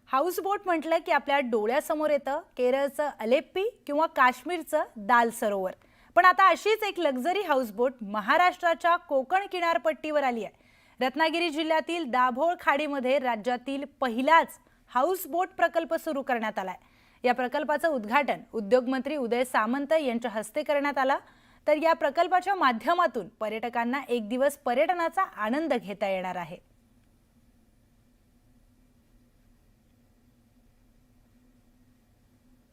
Houseboat म्हटलं की आपल्या डोळ्यासमोर येतं केरळचं अलेप्पी किंवा काश्मीरचं दाल सरोवर। पण आता अशीच एक लक्झरी हाऊसबोट महाराष्ट्राच्या कोकण किनारपट्टीवर आली आहे। रत्नागिरी जिल्ह्यातील दाभोळ खाडीमध्ये राज्यातील पहिलाच हाऊसबोट प्रकल्प सुरू करण्यात आलाय। या प्रकल्पाचं उद्घाटन उद्योगमंत्री उदय सामंत यांच्या हस्ते करण्यात आलं। तर या प्रकल्पाच्या माध्यमातून पर्यटकांना एक दिवस पर्यटनाचा आनंद घेता येणार आहे।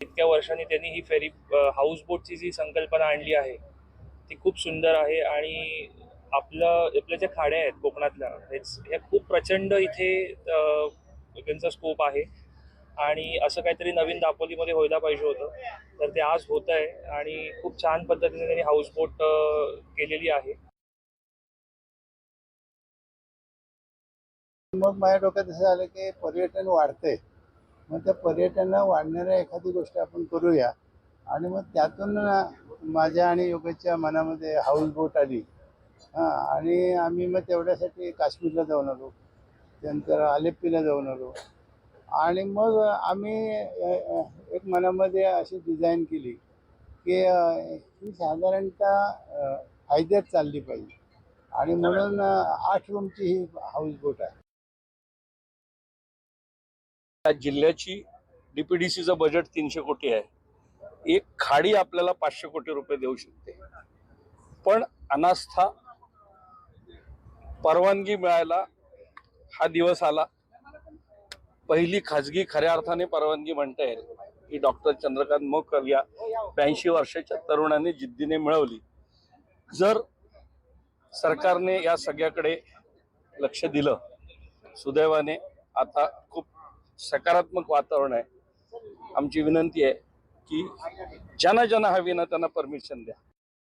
इतक्या वर्षांनी त्यांनी ही फेरी हाऊसबोटची जी संकल्पना आणली आहे ती खूप सुंदर आहे। आणि आपल्या ज्या खाड्या आहेत कोकणातल्या ह्या खूप प्रचंड इथे त्यांचा स्कोप आहे आणि असं काहीतरी नवीन दापोलीमध्ये व्हायला पाहिजे होतं, तर ते आज होत आहे आणि खूप छान पद्धतीने त्यांनी हाऊसबोट केलेली आहे। मग माझ्या डोक्यात असं झालं की पर्यटन वाढतंय, मग त्या पर्यटनाला वाढणाऱ्या एखादी गोष्ट आपण करूया। आणि मग त्यातून माझ्या आणि योगेशच्या मनामध्ये हाऊसबोट आली। आणि आम्ही मग तेवढ्यासाठी काश्मीरला जाऊन आलो, त्यानंतर आलेप्पीला जाऊन आलो। आणि मग आम्ही एक मनामध्ये अशी डिझाईन केली की ही साधारणतः फायद्यात चालली पाहिजे, आणि म्हणून 8 रूमची ही हाऊसबोट आहे। या जिल्ह्याची डीपीडीसीचं बजेट 300 कोटी आहे। एक खाडी आपल्याला 500 कोटी रुपये देऊ शकते, पण अनास्था परवानगी मिळायला हा दिवस आला। पहिली खाजगी खऱ्या अर्थाने परवानगी म्हणता येईल ही डॉक्टर चंद्रकांत मोकर या 82 वर्षाच्या तरुणाने जिद्दीने मिळवली। जर सरकारने या सगळ्याकडे लक्ष दिलं, सुदैवाने आता खूप सकारात्मक वातावरण आहे। आमची विनंती आहे की ज्यांना हवी ना त्यांना परमिशन द्या।